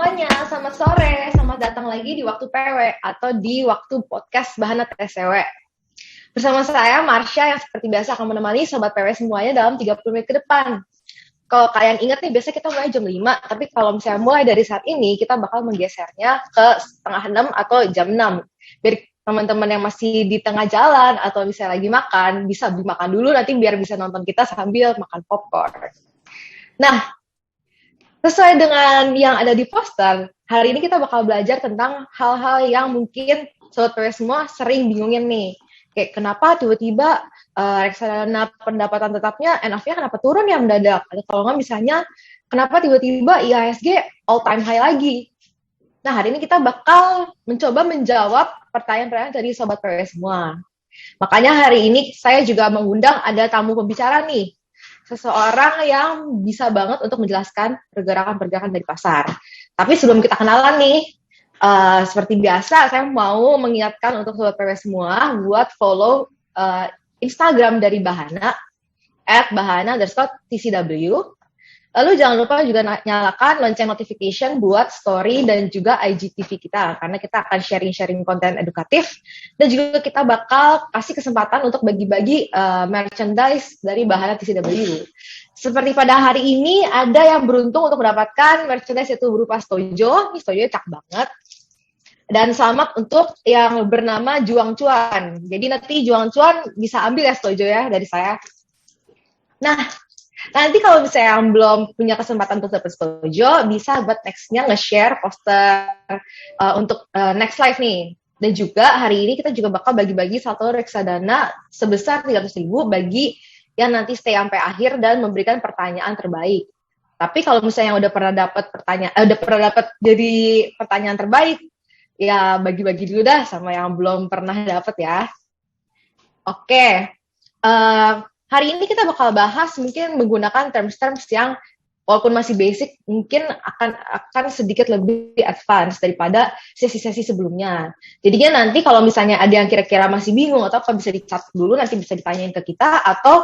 semuanya, selamat sore, selamat datang lagi di Waktu PW atau di Waktu Podcast Bahana TSW. Bersama saya, Marsha, yang seperti biasa akan menemani Sobat PW semuanya dalam 30 menit ke depan. Kalau kalian ingat nih, biasanya kita mulai jam 5, tapi kalau misalnya mulai dari saat ini, kita bakal menggesernya ke setengah 6 atau jam 6. Biar teman-teman yang masih di tengah jalan atau misalnya lagi makan, bisa beli makan dulu nanti biar bisa nonton kita sambil makan popcorn. Nah, sesuai dengan yang ada di poster, hari ini kita bakal belajar tentang hal-hal yang mungkin Sobat PW semua sering bingungin nih. Kayak kenapa tiba-tiba reksadana pendapatan tetapnya NAV-nya kenapa turun ya mendadak? Atau kalau nggak misalnya, kenapa tiba-tiba IHSG all time high lagi? Nah, hari ini kita bakal mencoba menjawab pertanyaan-pertanyaan dari Sobat PW semua. Makanya hari ini saya juga mengundang ada tamu pembicara nih. Seseorang yang bisa banget untuk menjelaskan pergerakan-pergerakan dari pasar. Tapi sebelum kita kenalan nih, seperti biasa saya mau mengingatkan untuk Sobat PW semua buat follow Instagram dari Bahana @bahana_tcw. Lalu jangan lupa juga nyalakan lonceng notification buat story dan juga IGTV kita, karena kita akan sharing-sharing konten edukatif, dan juga kita bakal kasih kesempatan untuk bagi-bagi merchandise dari Bahana TCW. Seperti pada hari ini, ada yang beruntung untuk mendapatkan merchandise itu berupa Stojo. Ini Stojo cakep banget. Dan selamat untuk yang bernama Juang Cuan. Jadi nanti Juang Cuan bisa ambil ya Stojo ya dari saya. Nah, nanti kalau misalnya yang belum punya kesempatan untuk dapat Stojo, bisa buat next-nya nge-share poster untuk next live nih. Dan juga hari ini kita juga bakal bagi-bagi satu reksadana sebesar 300.000 bagi yang nanti stay sampai akhir dan memberikan pertanyaan terbaik. Tapi kalau misalnya yang udah pernah dapat jadi pertanyaan terbaik, ya bagi-bagi dulu dah sama yang belum pernah dapat ya. Oke. Hari ini kita bakal bahas mungkin menggunakan terms-terms yang walaupun masih basic, mungkin akan sedikit lebih advance daripada sesi-sesi sebelumnya. Jadinya nanti kalau misalnya ada yang kira-kira masih bingung atau apa bisa dicat dulu, nanti bisa ditanyain ke kita, atau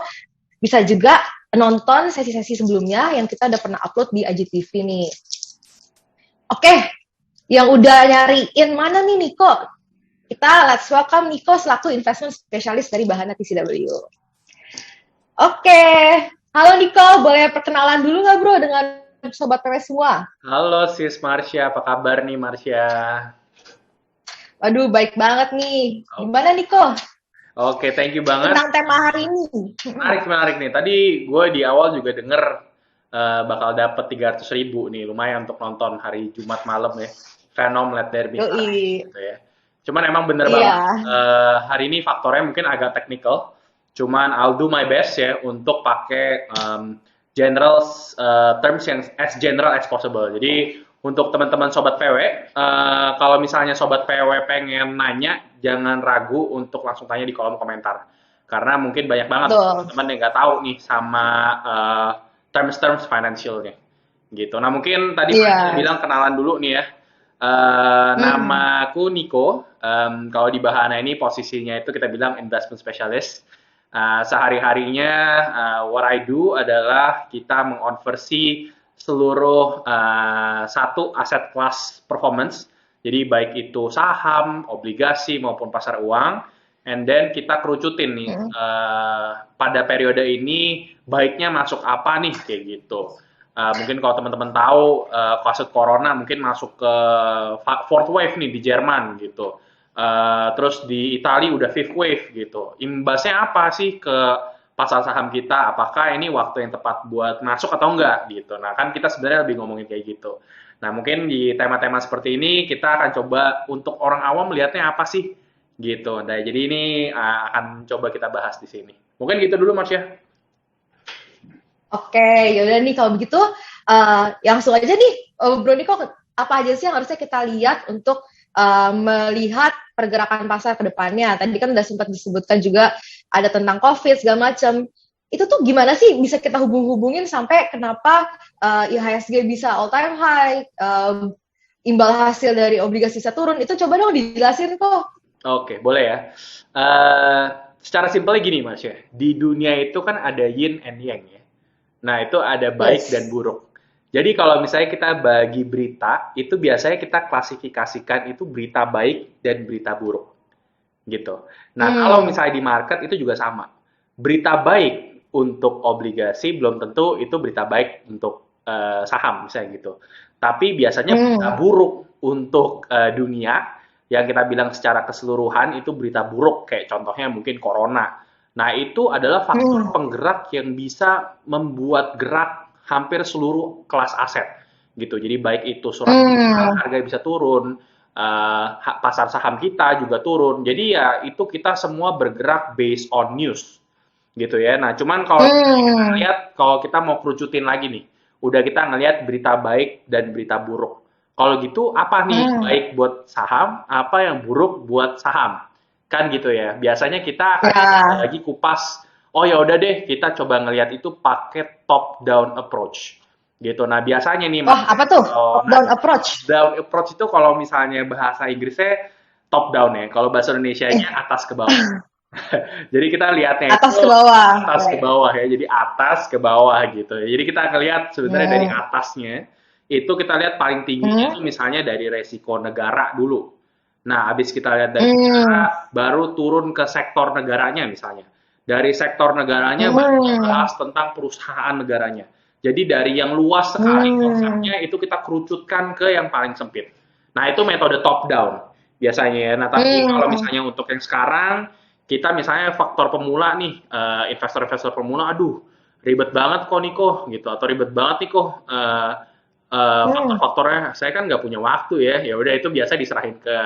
bisa juga nonton sesi-sesi sebelumnya yang kita udah pernah upload di IGTV nih. Oke, yang udah nyariin mana nih Niko? Kita let's welcome Niko selaku investment specialist dari Bahana TCW. Oke, halo Niko, boleh perkenalan dulu nggak bro dengan Sobat PW semua? Halo sis Marsha, apa kabar nih Marsha? Waduh, baik banget nih. Gimana Niko? Oke, thank you banget. Tentang tema hari ini. Menarik nih. Tadi gue di awal juga denger bakal dapet 300.000 nih, lumayan untuk nonton hari Jumat malam ya. Venom Let There Be Light gitu ya. Cuman emang bener banget. Hari ini faktornya mungkin agak technical. Cuman I'll do my best ya untuk pakai general terms yang as general as possible. Jadi untuk teman-teman Sobat PW, kalau misalnya Sobat PW pengen nanya, jangan ragu untuk langsung tanya di kolom komentar. Karena mungkin banyak banget teman-teman yang nggak tahu nih sama terms financialnya. Gitu. Nah mungkin tadi bilang kenalan dulu nih ya. Namaku Niko. Kalau di Bahana ini posisinya itu kita bilang investment specialist. Sehari-harinya what I do adalah kita mengonversi seluruh satu aset kelas performance, jadi baik itu saham, obligasi maupun pasar uang, and then kita kerucutin nih pada periode ini baiknya masuk apa nih kayak gitu. Mungkin kalau teman-teman tahu fase corona mungkin masuk ke fourth wave nih di Jerman gitu. Terus di Italia udah fifth wave gitu. Imbasnya apa sih ke pasar saham kita? Apakah ini waktu yang tepat buat masuk atau enggak gitu? Nah kan kita sebenarnya lebih ngomongin kayak gitu. Nah mungkin di tema-tema seperti ini kita akan coba untuk orang awam melihatnya apa sih gitu. Nah jadi ini akan coba kita bahas di sini. Mungkin gitu dulu Mas ya. Oke, yaudah nih kalau begitu langsung aja nih Bro Niko, apa aja sih yang harusnya kita lihat untuk melihat pergerakan pasar ke depannya. Tadi kan udah sempat disebutkan juga ada tentang COVID segala macam. Itu tuh gimana sih bisa kita hubung-hubungin sampai kenapa IHSG bisa all time high, imbal hasil dari obligasi bisa turun. Itu coba dong dijelasin kok. Oke, boleh ya. Secara simpelnya gini Mas ya. Di dunia itu kan ada yin and yang ya. Nah, itu ada baik dan buruk. Jadi kalau misalnya kita bagi berita, itu biasanya kita klasifikasikan itu berita baik dan berita buruk gitu. Nah, kalau Hmm. misalnya di market itu juga sama. Berita baik untuk obligasi belum tentu itu berita baik untuk saham misalnya gitu. Tapi biasanya berita Hmm. buruk untuk dunia yang kita bilang secara keseluruhan itu berita buruk kayak contohnya mungkin corona. Nah, itu adalah faktor Hmm. penggerak yang bisa membuat gerak hampir seluruh kelas aset gitu. Jadi baik itu surat utang Hmm. harga bisa turun, pasar saham kita juga turun. Jadi ya itu kita semua bergerak based on news gitu ya. Nah, cuman kalau kita Hmm. lihat kalau kita mau kerucutin lagi nih, udah kita ngelihat berita baik dan berita buruk. Kalau gitu apa nih Hmm. baik buat saham, apa yang buruk buat saham? Kan gitu ya. Biasanya kita akan Ya. lagi kupas, oh ya udah deh kita coba ngelihat itu pakai top down approach gitu. Nah, biasanya nih Wah, Mas, apa tuh? kalau Top down approach. top down approach itu kalau misalnya bahasa Inggrisnya top down ya. Kalau bahasa Indonesianya Eh, atas ke bawah. Jadi kita lihatnya atas itu ke bawah. atas ke Oke. bawah ya. Jadi atas ke bawah gitu. Jadi kita ngelihat sebenarnya dari Hmm. atasnya itu kita lihat paling tingginya Hmm. itu misalnya dari resiko negara dulu. Nah, habis kita lihat dari Hmm. negara, baru turun ke sektor negaranya misalnya. Dari sektor negaranya baru Hmm. ngebahas tentang perusahaan negaranya. Jadi dari yang luas sekali Hmm. konsepnya itu kita kerucutkan ke yang paling sempit. Nah, itu metode top down biasanya ya. Nah, tapi kalau Hmm. misalnya untuk yang sekarang, kita misalnya faktor pemula nih, investor-investor pemula, aduh ribet banget kok Niko gitu, atau ribet banget nih kok Hmm. faktor-faktornya, saya kan nggak punya waktu ya, ya udah itu biasa diserahin ke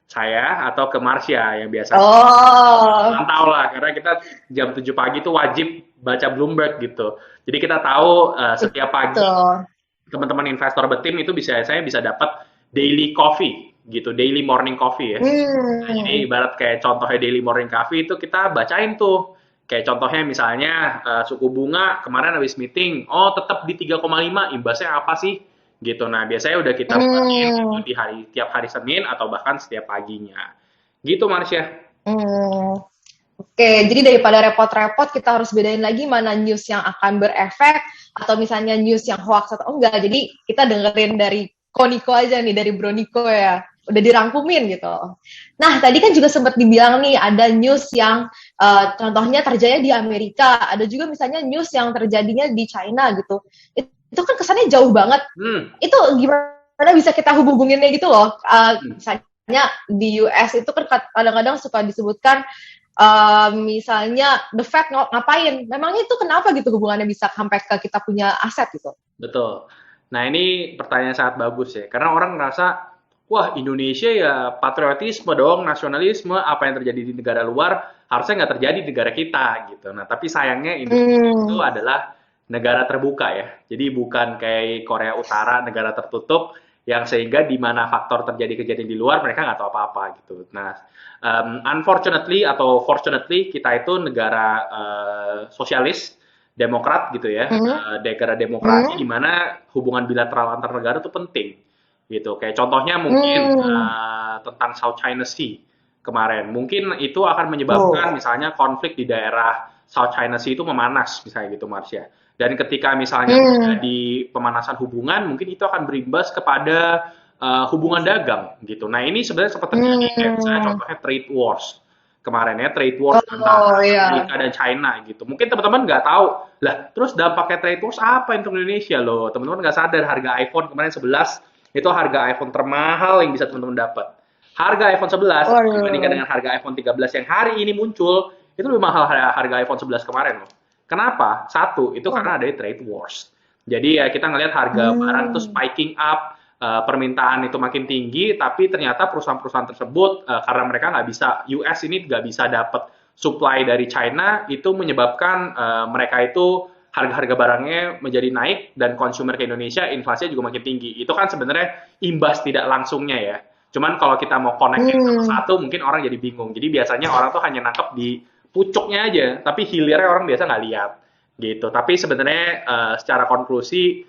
saya atau ke Marsha yang biasa Oh, mantau lah karena kita jam 7 pagi itu wajib baca Bloomberg gitu. Jadi kita tahu setiap pagi betul. teman-teman investor betim itu bisa saya bisa dapat daily coffee gitu, daily morning coffee ya. Nah, jadi Hmm. ibarat kayak contohnya daily morning coffee itu kita bacain tuh. Kayak contohnya misalnya suku bunga kemarin habis meeting, oh tetap di 3,5, imbasnya apa sih? Gitu. Nah, biasanya udah kita bagiin itu Hmm. di hari tiap hari Senin atau bahkan setiap paginya. Gitu Marsha. Hmm. Oke, jadi daripada repot-repot kita harus bedain lagi mana news yang akan berefek atau misalnya news yang hoax atau enggak. Jadi kita dengerin dari Koniko aja nih, dari Broniko ya. Udah dirangkumin gitu. Nah, tadi kan juga sempat dibilang nih ada news yang contohnya terjadi di Amerika, ada juga misalnya news yang terjadinya di China gitu. Itu kan kesannya jauh banget. Hmm. Itu gimana bisa kita hubunginnya gitu loh. Misalnya di US itu kan kadang-kadang suka disebutkan misalnya the Fed ngapain, memangnya itu kenapa gitu hubungannya bisa sampai ke kita punya aset gitu. Betul. Nah, ini pertanyaan sangat bagus ya. Karena orang ngerasa, wah Indonesia ya patriotisme dong, nasionalisme, apa yang terjadi di negara luar harusnya nggak terjadi di negara kita gitu. Nah, tapi sayangnya Indonesia itu Hmm. adalah negara terbuka ya. Jadi bukan kayak Korea Utara, negara tertutup, yang sehingga di mana faktor terjadi kejadian di luar mereka nggak tahu apa-apa gitu. Nah, unfortunately atau fortunately kita itu negara sosialis, demokrat gitu ya, Hmm. negara demokrasi Hmm. di mana hubungan bilateral antar negara itu penting gitu. Kayak contohnya mungkin Hmm. tentang South China Sea kemarin, mungkin itu akan menyebabkan Oh. misalnya konflik di daerah South China Sea itu memanas misalnya gitu Marsha. Dan ketika misalnya Hmm. terjadi pemanasan hubungan, mungkin itu akan berimbas kepada hubungan dagang gitu. Nah ini sebenarnya sempat terjadi kayak misalnya Hmm. contohnya trade wars kemarin ya, trade wars Oh antara ya. Amerika dan China gitu. Mungkin teman-teman nggak tahu, lah terus dampaknya trade wars apa untuk Indonesia loh? Teman-teman nggak sadar harga iPhone kemarin 11 itu harga iPhone termahal yang bisa teman-teman dapat. Harga iPhone 11 dibandingkan Waduh. dengan harga iPhone 13 yang hari ini muncul, itu lebih mahal harga iPhone 11 kemarin loh. Kenapa? Satu, itu Wah. karena ada trade wars. Jadi ya kita ngelihat harga barang itu Hmm. spiking up, permintaan itu makin tinggi, tapi ternyata perusahaan-perusahaan tersebut karena mereka nggak bisa, US ini nggak bisa dapat supply dari China, itu menyebabkan mereka itu harga-harga barangnya menjadi naik dan consumer ke Indonesia inflasinya juga makin tinggi. Itu kan sebenarnya imbas tidak langsungnya ya. Cuman kalau kita mau connectin Hmm. satu-satu mungkin orang jadi bingung. Jadi biasanya orang tuh hanya nangkep di pucuknya aja, tapi hilirnya orang biasa nggak lihat gitu. Tapi sebenarnya secara konklusi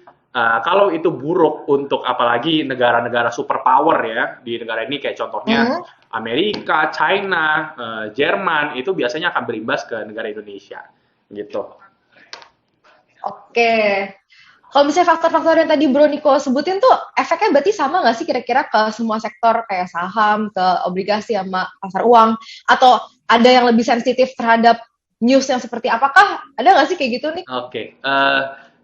kalau itu buruk untuk apalagi negara-negara superpower ya di negara ini kayak contohnya Hmm. Amerika, China, Jerman itu biasanya akan berimbas ke negara Indonesia gitu. Oke. Kalau misalnya faktor-faktor yang tadi Bro Niko sebutin tuh efeknya berarti sama nggak sih kira-kira ke semua sektor kayak saham, ke obligasi sama pasar uang? Atau ada yang lebih sensitif terhadap news yang seperti apakah? Ada nggak sih kayak gitu nih? Oke,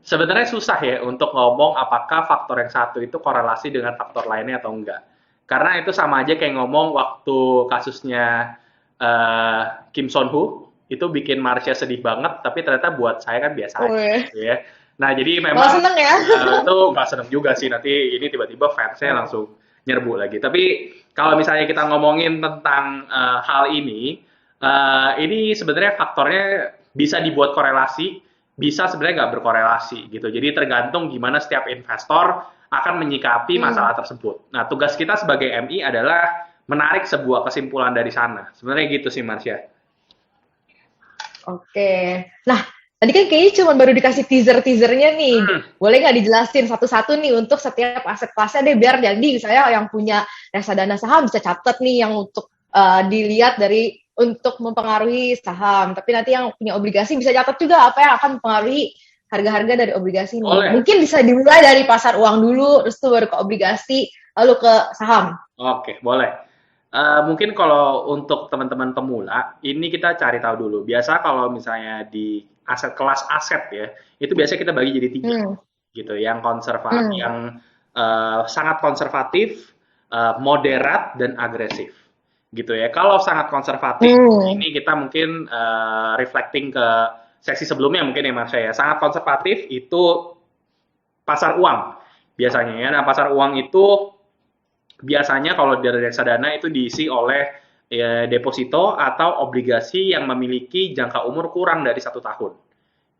sebenarnya susah ya untuk ngomong apakah faktor yang satu itu korelasi dengan faktor lainnya atau enggak. Karena itu sama aja kayak ngomong waktu kasusnya eh, Kim Son Ho itu bikin Marsha sedih banget, tapi ternyata buat saya kan biasa aja Wih, gitu ya. Nah, jadi malah memang seneng ya. itu nggak seneng juga sih nanti ini tiba-tiba fansnya langsung nyerbu lagi. Tapi kalau misalnya kita ngomongin tentang hal ini sebenarnya faktornya bisa dibuat korelasi, bisa sebenarnya nggak berkorelasi gitu. Jadi tergantung gimana setiap investor akan menyikapi Hmm, masalah tersebut. Nah, tugas kita sebagai MI adalah menarik sebuah kesimpulan dari sana. Sebenarnya gitu sih, Marsha. oke. Nah, tadi kan kayaknya cuma baru dikasih teaser-teasernya nih. Hmm, Boleh nggak dijelasin satu-satu nih untuk setiap aset kelasnya deh biar jadi misalnya yang punya reksadana saham bisa catat nih yang untuk dilihat dari untuk mempengaruhi saham. Tapi nanti yang punya obligasi bisa catat juga apa yang akan mempengaruhi harga-harga dari obligasi nih. boleh. Mungkin bisa dimulai dari pasar uang dulu, terus tuh baru ke obligasi, lalu ke saham. Oke, boleh. Mungkin kalau untuk teman-teman pemula, ini kita cari tahu dulu. Biasa kalau misalnya di aset kelas aset ya, itu biasanya kita bagi jadi tiga, Hmm, gitu. Yang konservatif, hmm, yang sangat konservatif, moderat dan agresif, gitu ya. Kalau sangat konservatif, hmm, ini kita mungkin reflecting ke sesi sebelumnya mungkin ya Mas ya. Sangat konservatif itu pasar uang biasanya ya. Nah, pasar uang itu biasanya kalau dari reksadana itu diisi oleh deposito atau obligasi yang memiliki jangka umur kurang dari 1 tahun,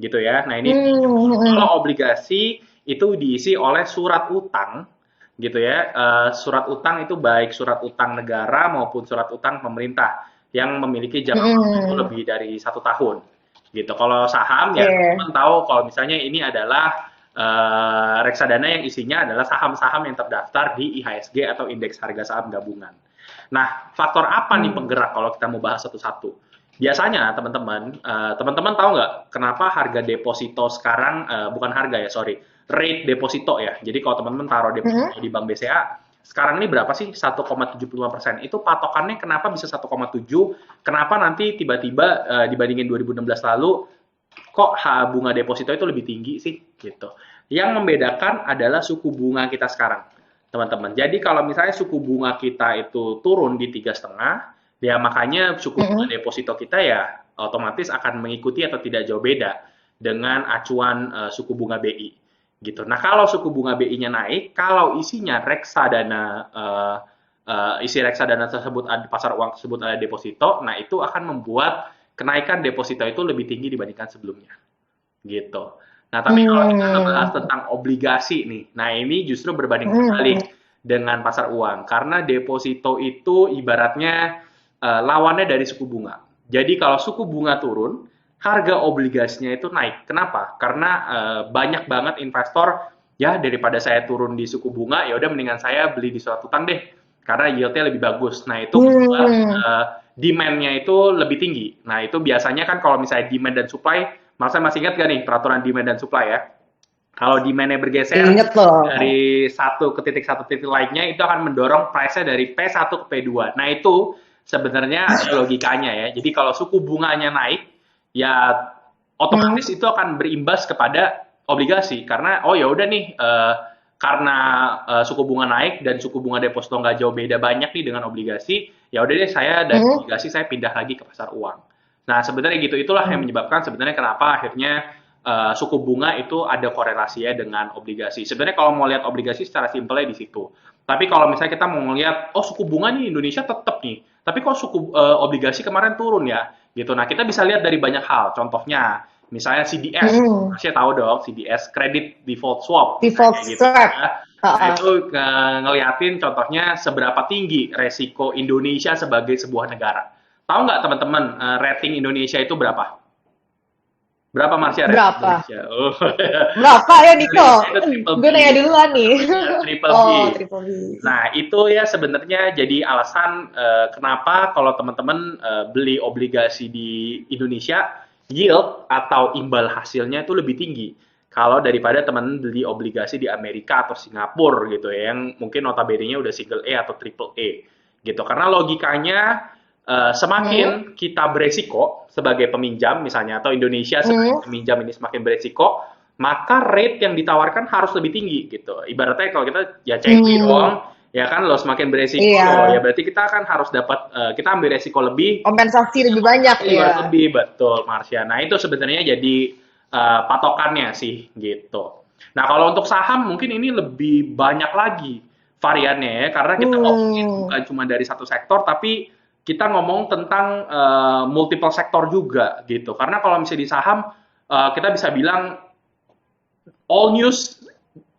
gitu ya. Nah ini hmm, hmm, kalau obligasi itu diisi oleh surat utang, gitu ya. Surat utang itu baik surat utang negara maupun surat utang pemerintah yang memiliki jangka umur itu hmm. lebih dari 1 tahun, gitu. Kalau saham ya Oke. teman-teman tahu kalau misalnya ini adalah reksadana yang isinya adalah saham-saham yang terdaftar di IHSG atau Indeks Harga Saham Gabungan. Nah, faktor apa nih Hmm. penggerak kalau kita mau bahas satu-satu? Biasanya teman-teman tahu nggak kenapa harga deposito sekarang bukan harga ya, sorry, rate deposito ya. Jadi kalau teman-teman taruh Mhm. deposito di Bank BCA, sekarang ini berapa sih? 1,75%. Itu patokannya kenapa bisa 1,7? Kenapa nanti tiba-tiba dibandingin 2016 lalu kok bunga deposito itu lebih tinggi sih gitu. Yang membedakan adalah suku bunga kita sekarang, teman-teman. Jadi kalau misalnya suku bunga kita itu turun di 3,5, ya makanya suku bunga Mhm. deposito kita ya otomatis akan mengikuti atau tidak jauh beda dengan acuan suku bunga BI gitu. Nah kalau suku bunga BI-nya naik, kalau isinya reksadana isi reksadana tersebut ada pasar uang tersebut ada deposito, nah itu akan membuat kenaikan deposito itu lebih tinggi dibandingkan sebelumnya, gitu. Nah, tapi kalau kita ngebahas Hmm. tentang obligasi nih, nah ini justru berbanding Mhm. terbalik dengan pasar uang, karena deposito itu ibaratnya lawannya dari suku bunga. Jadi kalau suku bunga turun, harga obligasinya itu naik. Kenapa? Karena banyak banget investor ya daripada saya turun di suku bunga, ya udah mendingan saya beli di surat utang deh, karena yieldnya lebih bagus. Nah itu membuat Hmm. demand-nya itu lebih tinggi. Nah itu biasanya kan kalau misalnya demand dan supply, masa masih ingat gak nih peraturan demand dan supply ya? Kalau demand-nya bergeser Ingat loh. dari satu titik lainnya, itu akan mendorong price-nya dari P1 ke P2. Nah itu sebenarnya ada logikanya ya. Jadi kalau suku bunganya naik, ya Hmm. otomatis itu akan berimbas kepada obligasi karena oh ya udah nih karena suku bunga naik dan suku bunga deposito nggak jauh beda banyak nih dengan obligasi, ya udah deh saya dari Hmm. obligasi saya pindah lagi ke pasar uang. Nah sebenarnya gitu itulah yang Hmm. menyebabkan sebenarnya kenapa akhirnya suku bunga itu ada korelasinya dengan obligasi. Sebenarnya kalau mau lihat obligasi secara simpelnya di situ. Tapi kalau misalnya kita mau melihat, oh suku bunga nih Indonesia tetap nih, tapi kok suku obligasi kemarin turun ya, gitu. Nah kita bisa lihat dari banyak hal. Contohnya, misalnya CDS, Hmm. saya tahu dong CDS, Credit Default Swap, misalnya Default kayak gitu swap. ya. Nah Heeh. itu ngeliatin contohnya seberapa tinggi resiko Indonesia sebagai sebuah negara. Tahu nggak teman-teman rating Indonesia itu berapa? Berapa Marsha rating Berapa? Indonesia? Oh, Berapa ya Niko? Indonesia itu triple B. Gue nanya duluan nih. Ya, triple B. Oh, triple B. Nah, itu ya sebenarnya jadi alasan kenapa kalau teman-teman beli obligasi di Indonesia, yield atau imbal hasilnya itu lebih tinggi. kalau daripada teman beli obligasi di Amerika atau Singapura gitu ya, yang mungkin notabene-nya udah single A atau triple A gitu. Karena logikanya Hmm. semakin kita beresiko sebagai peminjam misalnya, atau Indonesia Hmm. sebagai peminjam ini semakin beresiko, maka rate yang ditawarkan harus lebih tinggi gitu. Ibaratnya kalau kita ya CI Hmm. dong, ya kan lo semakin beresiko Iya. lo, ya berarti kita kan harus dapat kita ambil resiko lebih, Kompensasi lebih banyak ibarat ya. lebih betul Marsha. Nah itu sebenarnya jadi patokannya sih gitu. Nah kalau untuk saham mungkin ini lebih banyak lagi variannya ya, karena kita ngomongin Hmm. bukan cuma dari satu sektor, tapi kita ngomong tentang multiple sektor juga gitu. Karena kalau misalnya di saham kita bisa bilang all news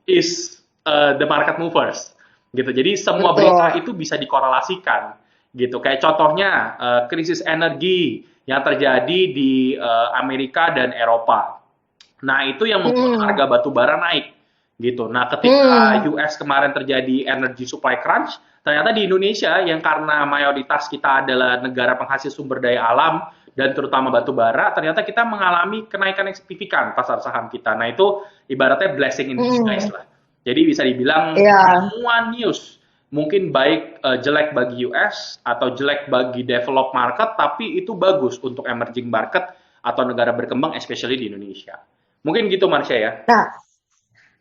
is the market movers gitu. Jadi semua berita Betul. itu bisa dikorelasikan gitu. Kayak contohnya krisis energi yang terjadi di Amerika dan Eropa. Nah, itu yang membuat Hmm. harga batu bara naik gitu. Nah, ketika Hmm. US kemarin terjadi energy supply crunch, ternyata di Indonesia yang karena mayoritas kita adalah negara penghasil sumber daya alam dan terutama batu bara, ternyata kita mengalami kenaikan yang signifikan pasar saham kita. Nah, itu ibaratnya blessing in disguise Hmm. lah. Jadi bisa dibilang Iya. semua news mungkin baik jelek bagi US atau jelek bagi developed market, tapi itu bagus untuk emerging market atau negara berkembang, especially di Indonesia. Mungkin gitu Marsha ya. Nah,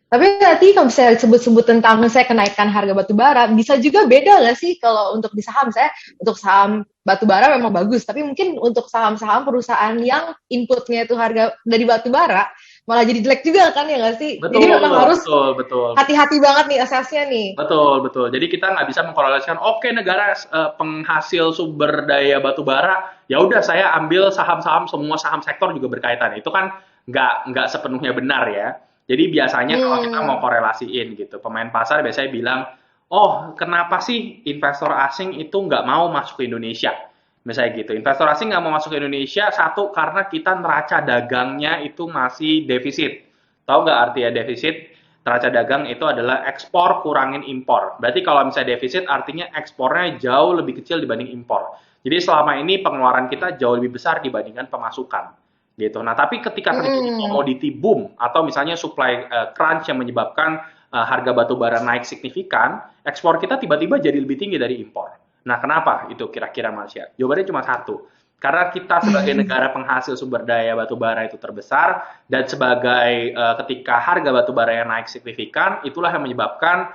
tapi nanti kalau misalnya sebut-sebut tentang misalnya kenaikan harga batu bara, bisa juga beda nggak sih kalau untuk di saham? Saya untuk saham batu bara memang bagus, tapi mungkin untuk saham-saham perusahaan yang inputnya itu harga dari batu bara, malah jadi jelek juga kan ya nggak sih? Jadi Betul, memang harus betul, betul. hati-hati banget nih asesnya nih. Betul, betul. Jadi kita nggak bisa mengkorelasikan, oke negara penghasil sumber daya batu bara, ya udah saya ambil saham-saham, semua saham sektor juga berkaitan. Itu kan nggak sepenuhnya benar ya. Jadi biasanya kalau kita mau Hmm. korelasiin gitu, pemain pasar biasanya bilang, oh kenapa sih investor asing itu nggak mau masuk ke Indonesia? Misalnya gitu, investor asing nggak mau masuk ke Indonesia, satu karena kita neraca dagangnya itu masih defisit. Tahu nggak artinya defisit? Neraca dagang itu adalah ekspor kurangin impor. Berarti kalau misalnya defisit artinya ekspornya jauh lebih kecil dibanding impor. Jadi selama ini pengeluaran kita jauh lebih besar dibandingkan pemasukan. Gitu. Nah, tapi ketika terjadi Hmm. commodity boom atau misalnya supply crunch yang menyebabkan harga batu bara naik signifikan, ekspor kita tiba-tiba jadi lebih tinggi dari impor. Nah, kenapa itu kira-kira Malaysia? Jawabannya cuma satu. Karena kita sebagai negara penghasil sumber daya batu bara itu terbesar, dan sebagai ketika harga batu bara yang naik signifikan, itulah yang menyebabkan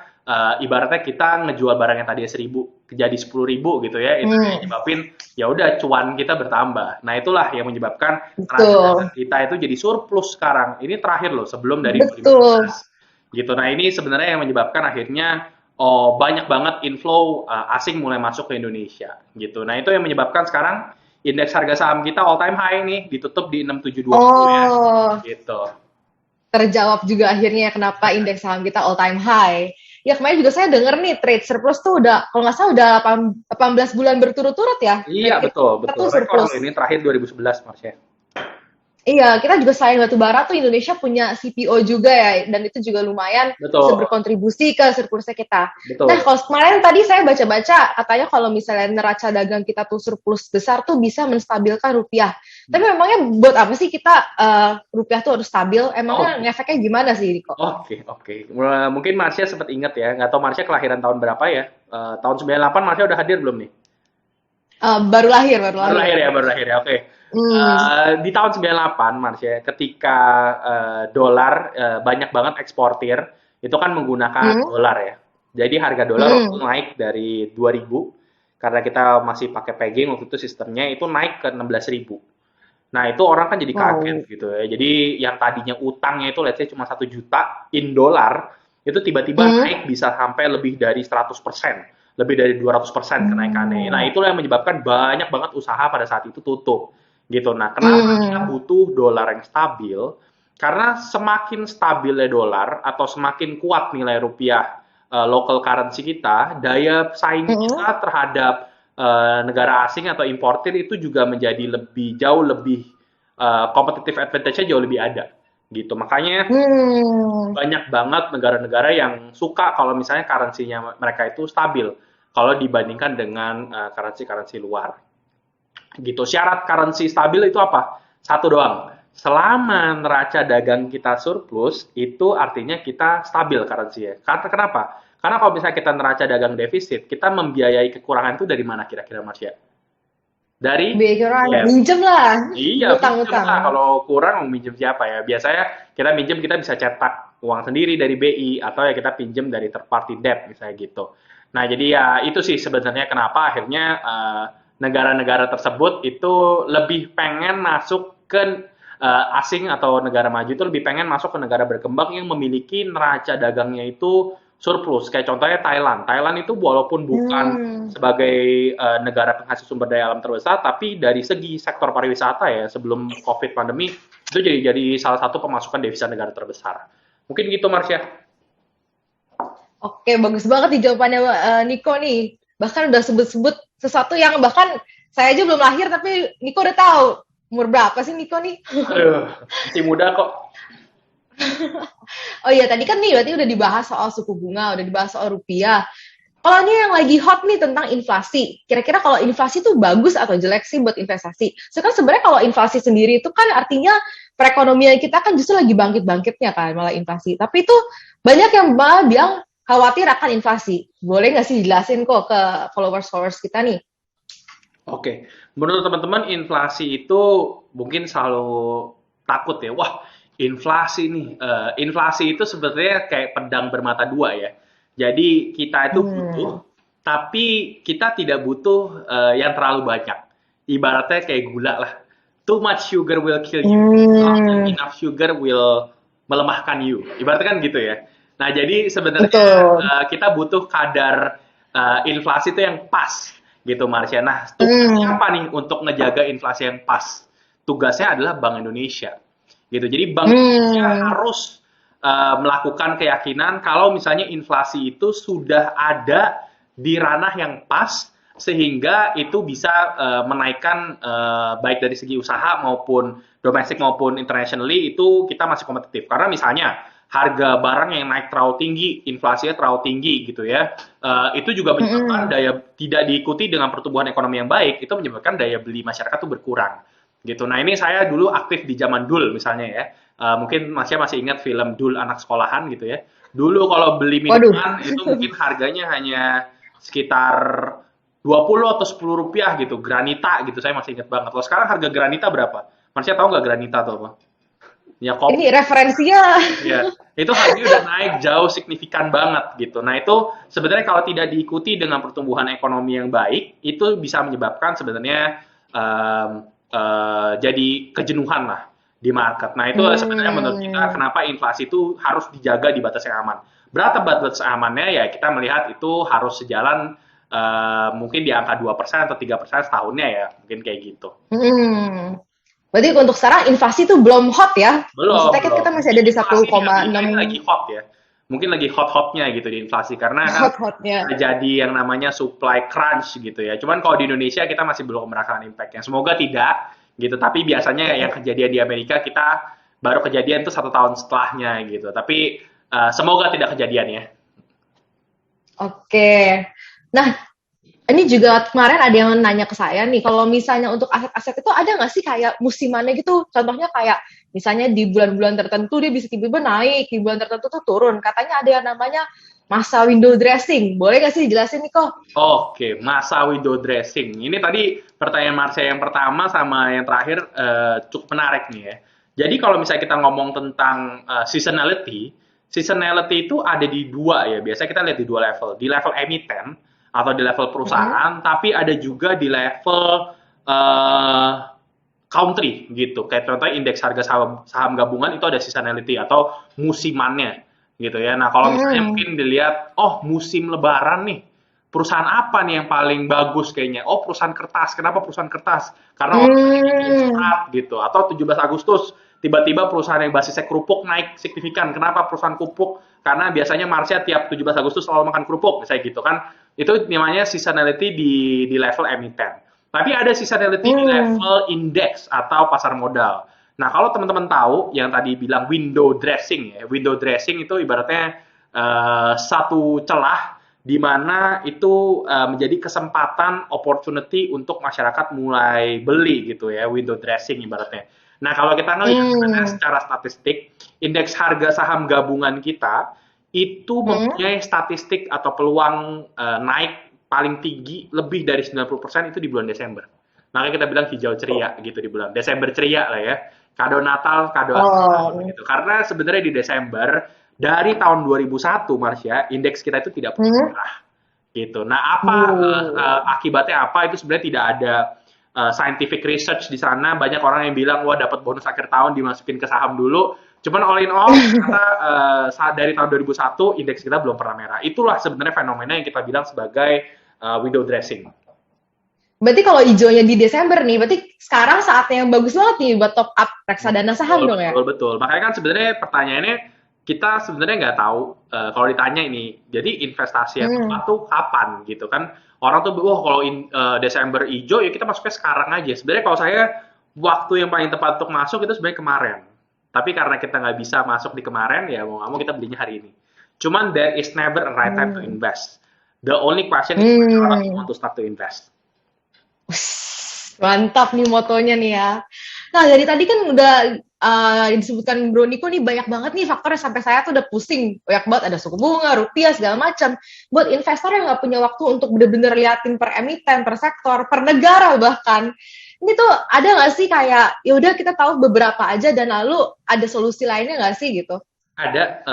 ibaratnya kita ngejual barang yang tadinya 1.000 jadi 10.000 gitu ya, itu yang Hmm. nyebabin ya udah cuan kita bertambah. Nah itulah yang menyebabkan neraca dagang Betul. kita itu jadi surplus sekarang. Ini terakhir loh, sebelum dari Betul. 2012 gitu. Nah ini sebenarnya yang menyebabkan akhirnya oh banyak banget inflow asing mulai masuk ke Indonesia gitu. Nah itu yang menyebabkan sekarang indeks harga saham kita all time high nih, ditutup di 6720 ya Oh, gitu. terjawab juga akhirnya kenapa indeks saham kita all time high. Ya kemarin juga saya denger nih trade surplus tuh udah kalau nggak salah udah 18 bulan berturut-turut ya Iya trade betul, kita betul. tuh Rekor surplus. loh ini terakhir 2011 Mas ya. Iya, kita juga selain batu bara tuh Indonesia punya CPO juga ya, dan itu juga lumayan bisa Betul, berkontribusi ke surplusnya kita. Nah, betul. kalau kemarin tadi saya baca-baca, katanya kalau misalnya neraca dagang kita tuh surplus besar tuh bisa menstabilkan rupiah. Tapi memangnya buat apa sih kita rupiah tuh harus stabil? Emangnya Oke. ngefeknya gimana sih, Riko? Oke, oke. Mungkin Marsha sempat ingat ya, nggak tahu Marsha kelahiran tahun berapa ya? Tahun 98 Marsha udah hadir belum nih? Baru lahir, baru Baru lahir lahir. ya, baru lahir ya. Oke. Hmm. Di tahun 98 Marsha, ketika dolar banyak banget eksportir, itu kan menggunakan Hmm. dolar ya. Jadi harga dolar waktu Hmm. naik dari 2.000 karena kita masih pakai pegging waktu itu sistemnya itu naik ke 16.000. Nah, itu orang kan jadi kaget Wow. gitu ya. Jadi yang tadinya utangnya itu let's say cuma 1 juta in dolar, itu tiba-tiba Hmm. naik bisa sampai lebih dari 100%, lebih dari 200% kenaikannya. Nah, Hmm. itulah yang menyebabkan banyak banget usaha pada saat itu tutup gitu. Nah, kenapa kita Hmm. butuh dolar yang stabil? Karena semakin stabilnya dolar atau semakin kuat nilai rupiah local currency kita, daya saing Hmm. kita terhadap negara asing atau importir itu juga menjadi lebih jauh lebih competitive advantage-nya jauh lebih ada gitu. Makanya Hmm. banyak banget negara-negara yang suka kalau misalnya currency-nya mereka itu stabil kalau dibandingkan dengan currency-currency luar gitu. Syarat currency stabil itu apa? Satu doang. selama neraca dagang kita surplus, itu artinya kita stabil currency ya. Kenapa? Karena kalau misalnya kita neraca dagang defisit, kita membiayai kekurangan itu dari mana kira-kira Mas ya? Dari Biaya yes. minjem lah, Iya, minjem utang-utang. lah. Kalau kurang mau minjem siapa ya? Biasanya kita minjem kita bisa cetak uang sendiri dari BI atau ya kita pinjem dari third party debt misalnya gitu. Nah, jadi ya itu sih sebenarnya kenapa akhirnya negara-negara tersebut itu lebih pengen masuk ke asing atau negara maju itu lebih pengen masuk ke negara berkembang yang memiliki neraca dagangnya itu surplus. Kayak contohnya Thailand. Thailand itu walaupun bukan Hmm. sebagai negara penghasil sumber daya alam terbesar, tapi dari segi sektor pariwisata ya sebelum COVID pandemi itu jadi salah satu pemasukan devisa negara terbesar. Mungkin gitu Marsha. Oke, bagus banget nih jawabannya Niko nih. Bahkan udah sebut-sebut sesuatu yang bahkan saya aja belum lahir, tapi Niko udah tahu. Umur berapa sih Niko nih? Aduh, masih muda kok. Oh iya, tadi kan nih berarti udah dibahas soal suku bunga, udah dibahas soal rupiah. Kalau ini yang lagi hot nih tentang inflasi, kira-kira kalau inflasi itu bagus atau jelek sih buat investasi? Soalnya kan sebenarnya kalau inflasi sendiri itu kan artinya perekonomian kita kan justru lagi bangkit-bangkitnya kan malah inflasi. Tapi itu banyak yang malah bilang khawatir akan inflasi. Boleh nggak sih jelasin kok ke followers-followers kita nih? Oke, menurut teman-teman inflasi itu mungkin selalu takut ya. Wah, inflasi nih. Inflasi itu sebenarnya kayak pedang bermata dua ya. Jadi kita itu butuh, Hmm. tapi kita tidak butuh yang terlalu banyak. Ibaratnya kayak gula lah. Too much sugar will kill you. Not Hmm, enough sugar will melemahkan you. Ibaratnya kan gitu ya. Nah, jadi sebenarnya betul. kita butuh kadar inflasi itu yang pas gitu Marsha. Nah, tugasnya Hmm. apa nih untuk ngejaga inflasi yang pas? Tugasnya adalah Bank Indonesia. Gitu. Jadi Bank Indonesia Hmm. harus melakukan keyakinan kalau misalnya inflasi itu sudah ada di ranah yang pas sehingga itu bisa menaikkan baik dari segi usaha maupun domestik maupun internationally itu kita masih kompetitif. Karena misalnya harga barang yang naik terlalu tinggi, inflasinya terlalu tinggi gitu ya, itu juga menyebabkan Hmm. daya tidak diikuti dengan pertumbuhan ekonomi yang baik, itu menyebabkan daya beli masyarakat itu berkurang gitu. Nah ini saya dulu aktif di zaman Dul misalnya ya. Mungkin masih ingat film Dul anak sekolahan gitu ya. Dulu kalau beli Waduh. minuman itu mungkin harganya hanya sekitar 20 atau 10 rupiah gitu, granita gitu, saya masih ingat banget. Kalau sekarang harga granita berapa? Manusia tahu nggak granita atau apa? Ya Ini kopi. referensinya. Ya, itu harganya udah naik jauh signifikan banget gitu. Nah itu sebenarnya kalau tidak diikuti dengan pertumbuhan ekonomi yang baik, itu bisa menyebabkan sebenarnya jadi kejenuhan lah di market. Nah itu sebenarnya menurut kita Hmm. kenapa inflasi itu harus dijaga di batas yang aman. Berapa batas amannya ya kita melihat itu harus sejalan mungkin di angka 2% atau 3% setahunnya ya, mungkin kayak gitu. Hmm. Berarti untuk sekarang inflasi itu belum hot ya? Belum, Maksudnya kan belum. kita masih Mungkin ada di inflasi di Amerika 1,6 ini lagi hot ya. Mungkin lagi hot-hotnya gitu di inflasi karena kan hot-hotnya. terjadi yang namanya supply crunch gitu ya. Cuman kalau di Indonesia kita masih belum merasakan impact-nya. Semoga tidak gitu. Tapi biasanya yang kejadian di Amerika kita baru kejadian tuh 1 tahun setelahnya gitu. Tapi semoga tidak kejadian ya. Oke. Nah, ini juga kemarin ada yang nanya ke saya nih, kalau misalnya untuk aset-aset itu ada nggak sih kayak musimannya gitu? Contohnya kayak misalnya di bulan-bulan tertentu dia bisa tiba-tiba naik, di bulan tertentu tuh turun. Katanya ada yang namanya masa window dressing. Boleh nggak sih dijelasin nih kok? Oke, masa window dressing. Ini tadi pertanyaan Marsha yang pertama sama yang terakhir cukup menarik nih ya. Jadi kalau misalnya kita ngomong tentang seasonality, seasonality itu ada di dua ya. Biasanya kita lihat di dua level. Di level emiten atau di level Mm-mm. perusahaan, tapi ada juga di level eh, country gitu. Kayak contohnya indeks harga saham, saham gabungan itu ada seasonality atau musimannya gitu ya. Nah, kalau misalnya Mm-mm. mungkin dilihat, oh musim lebaran nih, perusahaan apa nih yang paling bagus kayaknya? Oh, perusahaan kertas. Kenapa perusahaan kertas? Karena orang lagi bikin Hmm. serat gitu. Atau 17 Agustus, tiba-tiba perusahaan yang basisnya kerupuk naik signifikan. Kenapa perusahaan kerupuk? Karena biasanya Marsha tiap 17 Agustus selalu makan kerupuk, misalnya gitu kan. Itu namanya seasonality di level emiten. Tapi ada seasonality di Hmm. level indeks atau pasar modal. Nah, kalau teman-teman tahu yang tadi bilang window dressing ya, window dressing itu ibaratnya satu celah di mana itu menjadi kesempatan opportunity untuk masyarakat mulai beli gitu ya, window dressing ibaratnya. Nah, kalau kita ngelihat sebenarnya Hmm. secara statistik, indeks harga saham gabungan kita itu Hmm. mempunyai statistik atau peluang naik paling tinggi lebih dari 90% itu di bulan Desember. Makanya kita bilang hijau ceria gitu di bulan Desember, ceria lah ya. Kado Natal, kado akhir tahun Oh. gitu. Karena sebenarnya di Desember dari tahun 2001, Marsha, indeks kita itu tidak pernah Hmm. merah gitu. Nah, apa Oh. akibatnya apa itu sebenarnya tidak ada scientific research di sana. Banyak orang yang bilang wah dapat bonus akhir tahun dimasukin ke saham dulu. Cuman all in all ternyata dari tahun 2001 indeks kita belum pernah merah. Itulah sebenarnya fenomena yang kita bilang sebagai window dressing. Berarti kalau hijaunya di Desember nih, berarti sekarang saatnya yang bagus banget nih buat top up reksadana Betul, saham dong ya? betul, betul. Makanya kan sebenarnya pertanyaannya kita sebenarnya nggak tahu kalau ditanya ini, jadi investasi yang Hmm. tepat tuh kapan gitu kan? Orang tuh, wah kalau Desember hijau ya kita masuknya sekarang aja. Sebenarnya kalau saya waktu yang paling tepat untuk masuk itu sebenarnya kemarin. Tapi karena kita nggak bisa masuk di kemarin, ya mau nggak mau kita belinya hari ini. Cuman there is never a right time to Hmm. invest. The only question is whether or not you Hmm. want to start to invest. Ush, mantap nih motonya nih ya. Nah, dari tadi kan udah disebutkan Bro Niko nih banyak banget nih faktornya sampai saya tuh udah pusing. Banyak banget ada suku bunga, rupiah, segala macam. Buat investor yang nggak punya waktu untuk bener-bener liatin per emiten, per sektor, per negara bahkan. Ini tuh ada nggak sih kayak, ya udah kita tahu beberapa aja dan lalu ada solusi lainnya nggak sih gitu? Ada,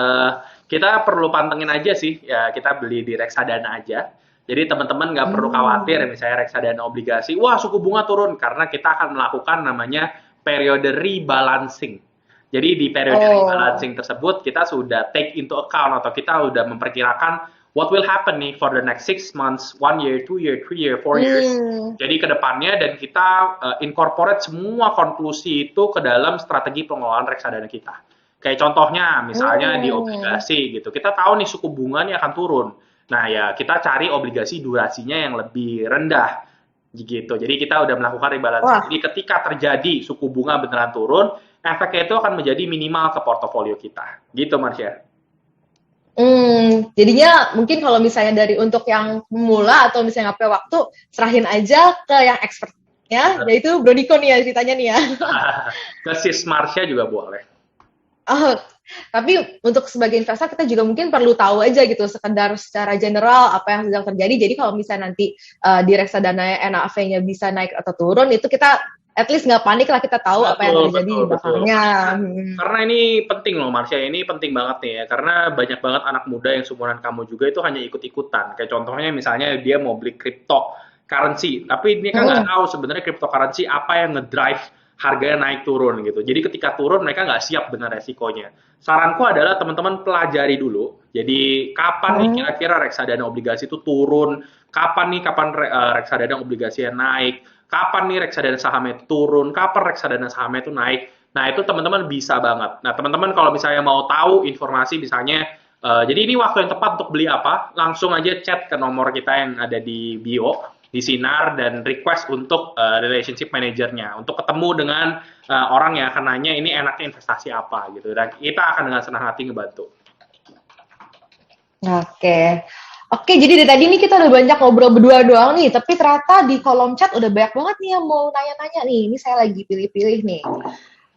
kita perlu pantengin aja sih, ya kita beli di reksadana aja. Jadi teman-teman nggak perlu khawatir Hmm. misalnya reksadana obligasi, wah suku bunga turun karena kita akan melakukan namanya periode rebalancing. Jadi di periode Oh. rebalancing tersebut kita sudah take into account atau kita sudah memperkirakan what will happen nih for the next 6 months, 1 year, 2 year, 3 year, 4 years. Hmm. Jadi ke depannya dan kita incorporate semua konklusi itu ke dalam strategi pengelolaan reksadana kita. Kayak contohnya, misalnya di Hmm. obligasi gitu, kita tahu nih suku bunganya akan turun. Nah ya kita cari obligasi durasinya yang lebih rendah gitu. Jadi kita udah melakukan rebalancing. Wah. Jadi ketika terjadi suku bunga beneran turun, efeknya itu akan menjadi minimal ke portofolio kita. Gitu Marsha. Jadinya mungkin kalau misalnya dari untuk yang pemula atau misalnya nggak punya waktu, serahin aja ke yang expertnya, yaitu Bro Niko nih ya ceritanya nih ya. Ke sis Marsha juga boleh. Oh, tapi untuk sebagai investor kita juga mungkin perlu tahu aja gitu sekedar secara general apa yang sedang terjadi. Jadi kalau misalnya nanti di reksadana NAV-nya bisa naik atau turun, itu kita at least nggak panik lah, kita tahu apa yang Betul, terjadi betul, di betul. belakangnya. Karena ini penting loh, Marsha. Ini penting banget nih ya. Karena banyak banget anak muda yang seumuran kamu juga itu hanya ikut-ikutan. Kayak contohnya misalnya dia mau beli cryptocurrency. Tapi dia kan nggak Hmm. tahu sebenarnya cryptocurrency apa yang ngedrive harganya naik turun gitu. Jadi ketika turun mereka nggak siap dengan resikonya. Saranku adalah teman-teman pelajari dulu. Jadi kapan nih Hmm. kira-kira reksadana obligasi itu turun? Kapan reksadana obligasi yang naik? Kapan nih reksadana sahamnya itu turun, kapan reksadana sahamnya itu naik. Nah, itu teman-teman bisa banget. Nah, teman-teman kalau misalnya mau tahu informasi misalnya, jadi ini waktu yang tepat untuk beli apa, langsung aja chat ke nomor kita yang ada di bio, di Sinar, dan request untuk relationship manajernya, untuk ketemu dengan orang yang akan nanya ini enaknya investasi apa gitu. Dan kita akan dengan senang hati ngebantu. Oke. Oke, jadi dari tadi nih kita udah banyak ngobrol berdua doang nih, tapi ternyata di kolom chat udah banyak banget nih yang mau nanya-nanya nih. Ini saya lagi pilih-pilih nih.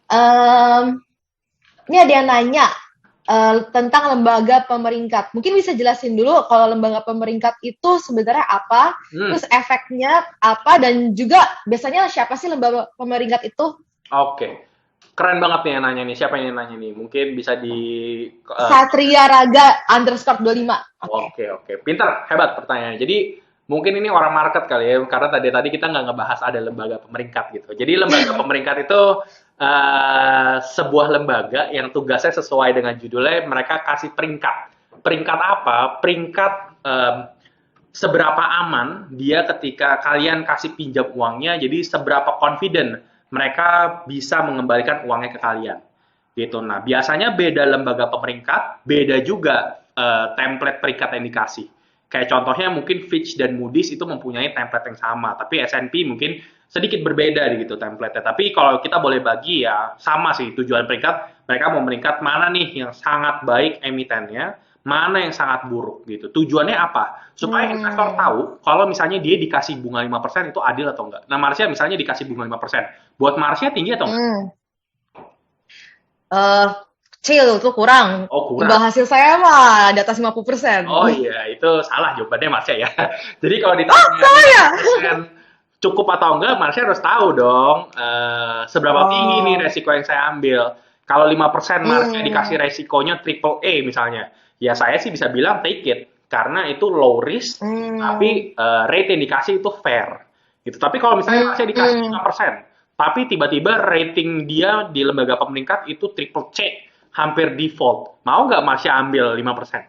Em, ini ada yang nanya tentang lembaga pemeringkat. Mungkin bisa jelasin dulu kalau lembaga pemeringkat itu sebenarnya apa, Hmm. terus efeknya apa, dan juga biasanya siapa sih lembaga pemeringkat itu? Oke. Keren banget nih yang nanya nih. Siapa yang nanya nih? Mungkin bisa di Satria Raga underscore 25. Oke. Oke, oke. Pintar, hebat pertanyaannya. Jadi mungkin ini orang market kali ya, karena tadi kita nggak ngebahas ada lembaga pemeringkat gitu. Jadi lembaga pemeringkat itu sebuah lembaga yang tugasnya sesuai dengan judulnya, mereka kasih peringkat. Peringkat apa? Peringkat seberapa aman dia ketika kalian kasih pinjam uangnya, jadi seberapa confident mereka bisa mengembalikan uangnya ke kalian gitu. Nah, biasanya beda lembaga pemeringkat, beda juga template peringkat yang dikasih. Kayak contohnya mungkin Fitch dan Moody's itu mempunyai template yang sama, tapi S&P mungkin sedikit berbeda gitu template-nya. Tapi kalau kita boleh bagi ya sama sih tujuan peringkat, mereka mau meringkat mana nih yang sangat baik emitennya, mana yang sangat buruk gitu. Tujuannya apa? Supaya investor Hmm. tahu kalau misalnya dia dikasih bunga 5% itu adil atau enggak. Nah, Marsha misalnya dikasih bunga 5%. Buat Marsha tinggi atau enggak? Hmm. eh kecil tuh kurang. Oh, Imbal kurang. hasil saya mah di atas 50%. Oh iya, itu salah jawabannya Marsha ya. Jadi kalau Oh, ditanya saya. 50% cukup atau enggak, Marsha harus tahu dong seberapa tinggi nih Oh. resiko yang saya ambil. Kalau 5% Marsha dikasih Hmm. resikonya triple A misalnya, ya saya sih bisa bilang take it. Karena itu low risk, Hmm. tapi rate yang dikasih itu fair. Gitu. Tapi kalau misalnya Marsha dikasih Hmm. 5%, tapi tiba-tiba rating dia di lembaga pemeringkat itu triple C, hampir default. Mau nggak Marsha ambil 5%?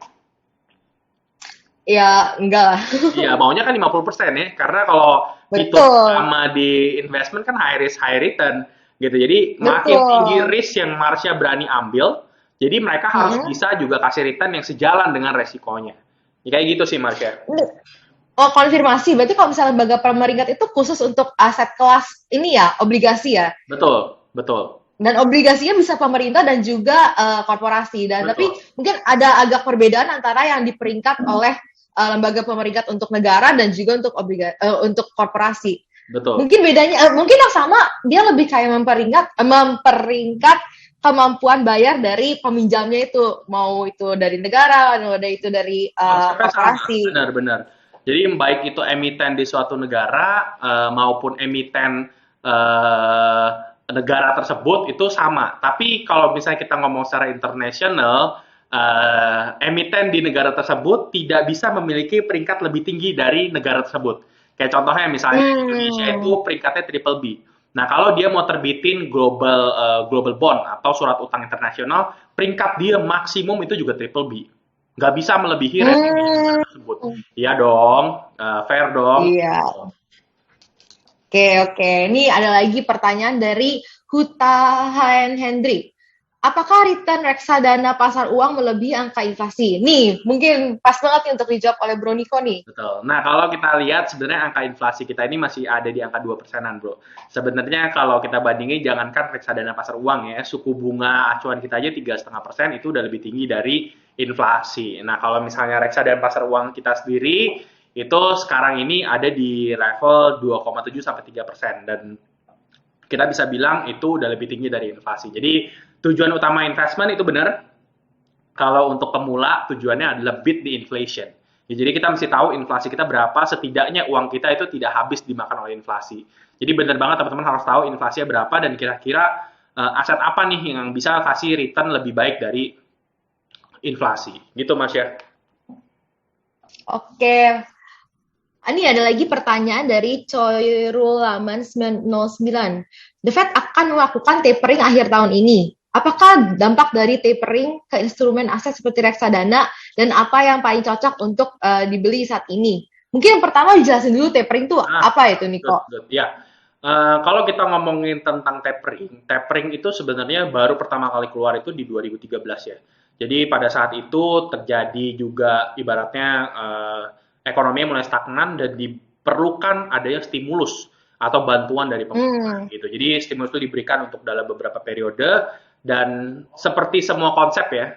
Ya, enggak lah. Iya, maunya kan 50% ya. Karena kalau hitung Betul. sama di investment kan high risk, high return gitu. Jadi makin tinggi Betul. risk yang Marsha berani ambil, jadi mereka harus Mm-mm. bisa juga kasih return yang sejalan dengan resikonya. Ya, kayak gitu sih Marsha. Oh, konfirmasi. Berarti kalau misalnya lembaga pemeringkat itu khusus untuk aset kelas ini ya, obligasi ya. Betul, betul, Dan obligasinya bisa pemerintah dan juga korporasi. Dan tapi betul, mungkin ada agak perbedaan antara yang diperingkat oleh lembaga pemeringkat untuk negara dan juga untuk untuk korporasi. betul, Mungkin bedanya, mungkin yang sama dia lebih kayak memperingkat kemampuan bayar dari peminjamnya itu, mau itu dari negara, mau itu dari konsepnya sama, korporasi. benar-benar. Jadi baik itu emiten di suatu negara maupun emiten eh, negara tersebut itu sama. Tapi kalau misalnya kita ngomong secara internasional, emiten di negara tersebut tidak bisa memiliki peringkat lebih tinggi dari negara tersebut. Kayak contohnya misalnya Indonesia itu Hmm. peringkatnya triple B. Nah, kalau dia mau terbitin global bond atau surat utang internasional, peringkat dia maksimum itu juga triple B. Nggak bisa melebihi rating di negara Hmm. tersebut. Iya dong, fair dong. Iya. Oke, oke. Ini ada lagi pertanyaan dari Huta Hendri. Apakah return reksadana pasar uang melebihi angka inflasi? Nih, mungkin pas banget nih untuk dijawab oleh Bro Niko nih. Betul. Nah, kalau kita lihat sebenarnya angka inflasi kita ini masih ada di angka 2%-an, Bro. Sebenarnya kalau kita bandingin jangankan reksadana pasar uang ya, suku bunga acuan kita aja 3,5% itu udah lebih tinggi dari inflasi. Nah, kalau misalnya reksadana pasar uang kita sendiri itu sekarang ini ada di level 2,7 sampai 3% dan kita bisa bilang itu udah lebih tinggi dari inflasi. Jadi tujuan utama investment itu benar, kalau untuk pemula tujuannya adalah beat the inflation. Ya, jadi kita mesti tahu inflasi kita berapa, setidaknya uang kita itu tidak habis dimakan oleh inflasi. Jadi benar banget teman-teman harus tahu inflasinya berapa dan kira-kira aset apa nih yang bisa kasih return lebih baik dari inflasi. Gitu Mas ya. Oke. Ini ada lagi pertanyaan dari Coyrul Laman 909. The Fed akan melakukan tapering akhir tahun ini. Apakah dampak dari tapering ke instrumen aset seperti reksadana dan apa yang paling cocok untuk dibeli saat ini? Mungkin yang pertama dijelasin dulu tapering itu Nah, apa itu, good, Niko? good. Ya, kalau kita ngomongin tentang tapering, tapering itu sebenarnya baru pertama kali keluar itu di 2013 ya. Jadi pada saat itu terjadi juga ibaratnya ekonomi mulai stagnan dan diperlukan adanya stimulus atau bantuan dari pemerintah Hmm. gitu. Jadi stimulus itu diberikan untuk dalam beberapa periode dan seperti semua konsep ya,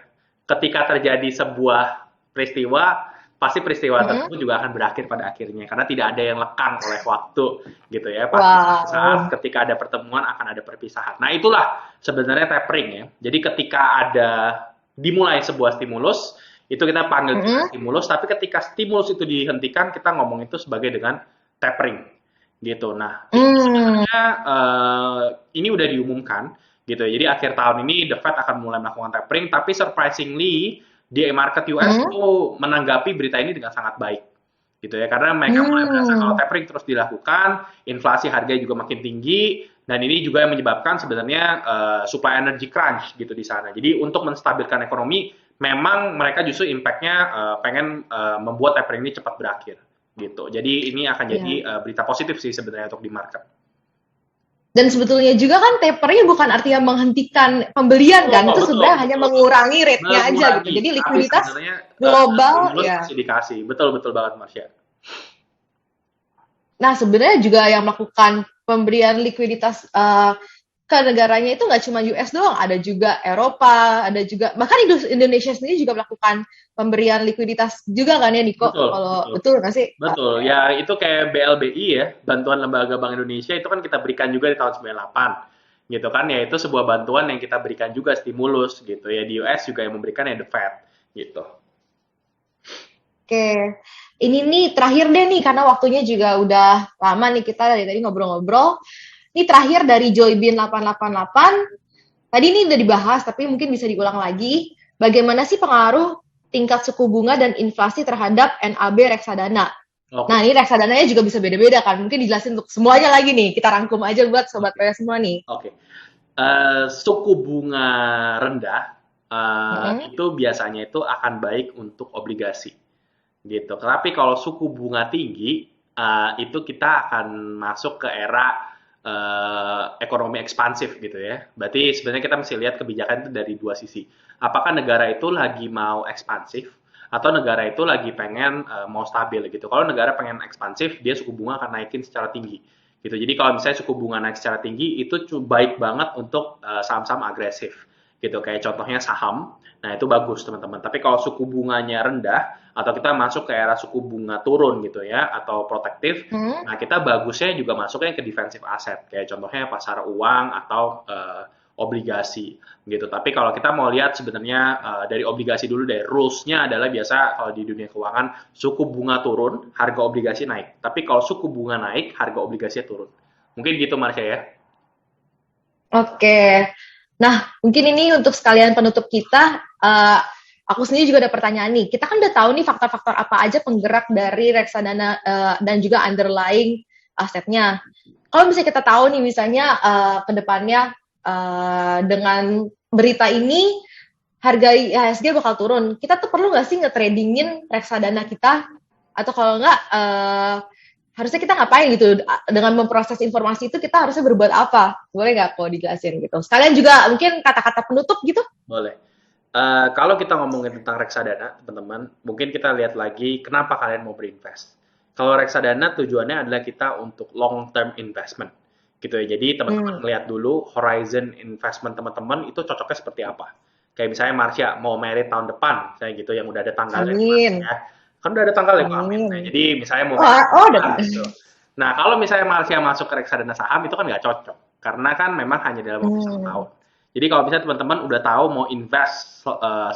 ketika terjadi sebuah peristiwa, pasti peristiwa Hmm. tersebut juga akan berakhir pada akhirnya karena tidak ada yang lekang oleh waktu gitu ya. Pasti saat Wow. ketika ada pertemuan akan ada perpisahan. Nah, itulah sebenarnya tapering ya. Jadi ketika ada dimulai sebuah stimulus, itu kita panggil Hmm. stimulus, tapi ketika stimulus itu dihentikan, kita ngomong itu sebagai dengan tapering gitu. Nah, ini Hmm. sebenarnya ini udah diumumkan gitu. Jadi akhir tahun ini The Fed akan mulai melakukan tapering, tapi surprisingly di market US Hmm. tuh menanggapi berita ini dengan sangat baik gitu ya, karena mereka mulai merasa kalau Hmm. tapering terus dilakukan, inflasi harga juga makin tinggi, dan ini juga yang menyebabkan sebenarnya supply energy crunch gitu di sana. Jadi untuk menstabilkan ekonomi, memang mereka justru impact-nya pengen membuat tapering ini cepat berakhir gitu. Jadi ini akan jadi Ya. berita positif sih sebenarnya untuk di market. Dan sebetulnya juga kan tapering bukan artinya menghentikan pembelian kan, itu Betul, sebenarnya hanya betul. mengurangi rate-nya aja gitu. Mengurangi, Jadi tapi likuiditas sebenarnya global stimulus ya. masih dikasih. Betul, betul banget Marsha. Nah, sebenarnya juga yang melakukan pemberian likuiditas ke negaranya itu nggak cuma US doang, ada juga Eropa, ada juga bahkan Indonesia sendiri juga melakukan pemberian likuiditas juga kan ya, Niko? Betul, Kalau betul. betul nggak sih? Betul, Oke. ya itu kayak BLBI ya, Bantuan Lembaga Bank Indonesia itu kan kita berikan juga di tahun 98 gitu kan, yaitu sebuah bantuan yang kita berikan juga stimulus gitu ya, di US juga yang memberikan ya the Fed gitu. Oke, ini nih terakhir deh nih karena waktunya juga udah lama nih kita dari tadi ngobrol-ngobrol. Ini terakhir dari Joybin 888. Tadi ini udah dibahas tapi mungkin bisa diulang lagi. Bagaimana sih pengaruh tingkat suku bunga dan inflasi terhadap NAB reksadana? Oke. Nah, ini reksadananya juga bisa beda-beda kan. Mungkin dijelasin untuk semuanya lagi nih. Kita rangkum aja buat sobat PW semua nih. Oke. Suku bunga rendah itu biasanya itu akan baik untuk obligasi gitu. Tapi kalau suku bunga tinggi itu kita akan masuk ke era ekonomi ekspansif gitu ya. Berarti sebenarnya kita mesti lihat kebijakan itu dari dua sisi. Apakah negara itu lagi mau ekspansif atau negara itu lagi pengen mau stabil gitu. Kalau negara pengen ekspansif, dia suku bunga akan naikin secara tinggi gitu. Jadi kalau misalnya suku bunga naik secara tinggi itu baik banget untuk saham-saham agresif gitu. Kayak contohnya saham. Nah, itu bagus teman-teman. Tapi kalau suku bunganya rendah atau kita masuk ke era suku bunga turun gitu ya atau protektif, nah kita bagusnya juga masuknya ke defensive asset. Kayak contohnya pasar uang atau obligasi gitu. Tapi kalau kita mau lihat sebenarnya dari obligasi dulu deh, rules-nya adalah biasa kalau di dunia keuangan suku bunga turun, harga obligasi naik. Tapi kalau suku bunga naik, harga obligasinya turun. Mungkin gitu Marsha ya. Oke. Nah, mungkin ini untuk sekalian penutup kita, aku sendiri juga ada pertanyaan nih. Kita kan udah tahu nih faktor-faktor apa aja penggerak dari reksadana dan juga underlying asetnya. Kalau misalnya kita tahu nih misalnya ke depannya dengan berita ini harga IHSG bakal turun, kita tuh perlu nggak sih nge-tradingin reksadana kita? Atau kalau nggak, harusnya kita ngapain gitu? Dengan memproses informasi itu kita harusnya berbuat apa? Boleh nggak kok dijelasin gitu? Sekalian juga mungkin kata-kata penutup gitu? Boleh. Kalau kita ngomongin tentang reksadana, teman-teman, mungkin kita lihat lagi kenapa kalian mau berinvest. Kalau reksadana tujuannya adalah kita untuk long term investment, gitu ya. Jadi teman-teman lihat dulu horizon investment teman-teman itu cocoknya seperti apa. Kayak misalnya Marsha mau married tahun depan, kayak gitu yang udah ada tanggalnya Amin. ya. Kan udah ada tanggalnya Pak Amin. Nah, jadi misalnya mau gitu. Nah, kalau misalnya Marsha masuk ke reksadana saham itu kan nggak cocok karena kan memang hanya dalam waktu 1 tahun. Jadi kalau misalnya teman-teman udah tahu mau invest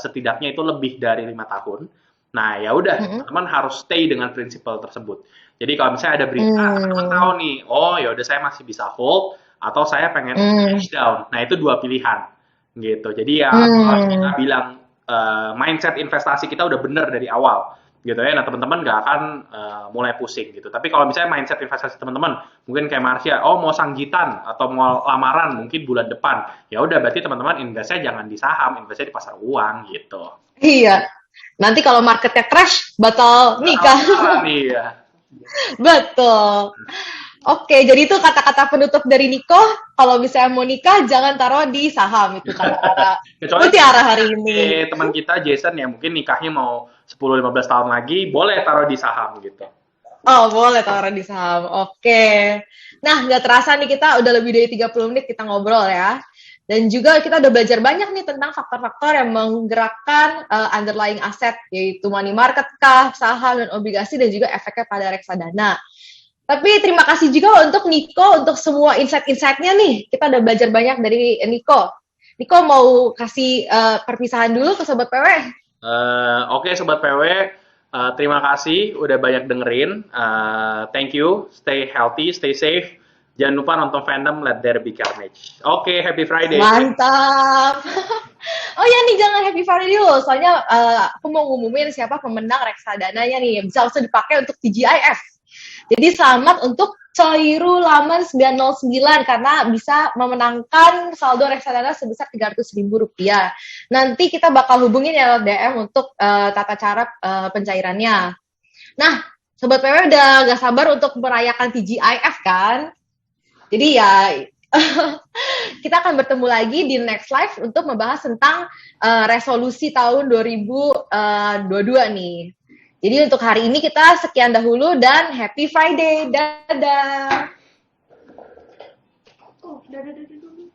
setidaknya itu lebih dari 5 tahun, nah ya udah teman-teman harus stay dengan prinsipal tersebut. Jadi kalau misalnya ada berita, teman-teman tahu nih, oh ya udah saya masih bisa hold atau saya pengen cash down. Nah itu dua pilihan gitu. Jadi ya kalau kita bilang mindset investasi kita udah bener dari awal gitu ya. Nah teman-teman nggak akan mulai pusing gitu. Tapi kalau misalnya mindset investasi teman-teman mungkin kayak Marsha, oh mau sanggitan atau mau lamaran mungkin bulan depan, ya udah berarti teman-teman investnya jangan di saham, investnya di pasar uang gitu. Iya. Nanti kalau marketnya crash, batal nikah. Iya. Betul. Oke, jadi itu kata-kata penutup dari Niko. Kalau misalnya mau nikah, jangan taruh di saham. Itu kata-kata mutiara hari ini. Teman kita Jason ya, mungkin nikahnya mau 10-15 tahun lagi, boleh taruh di saham gitu. Oh, boleh taruh di saham. Oke. Nah, nggak terasa nih kita udah lebih dari 30 menit kita ngobrol ya. Dan juga kita udah belajar banyak nih tentang faktor-faktor yang menggerakkan underlying aset, yaitu money market kah, saham, dan obligasi, dan juga efeknya pada reksadana. Tapi terima kasih juga untuk Niko untuk semua insight-insightnya nih. Kita udah belajar banyak dari Niko. Niko mau kasih perpisahan dulu ke Sobat PW? Oke, Sobat PW. Terima kasih udah banyak dengerin. Thank you. Stay healthy, stay safe. Jangan lupa nonton Fandom, Let There Be Carnage. Oke, Happy Friday. Mantap. Oh ya nih, jangan Happy Friday dulu. Soalnya aku mau ngumumin siapa pemenang reksadananya nih. Bisa langsung dipakai untuk TGIF. Jadi selamat untuk Coiru Laman 909 karena bisa memenangkan saldo reksadana sebesar Rp300.000. Nanti kita bakal hubungin ya DM untuk tata cara pencairannya. Nah, Sobat PW udah gak sabar untuk merayakan TGIF kan? Jadi ya kita akan bertemu lagi di next live untuk membahas tentang resolusi tahun 2022 nih. Jadi untuk hari ini kita sekian dahulu dan Happy Friday. Dadah. Oh, dadah dulu.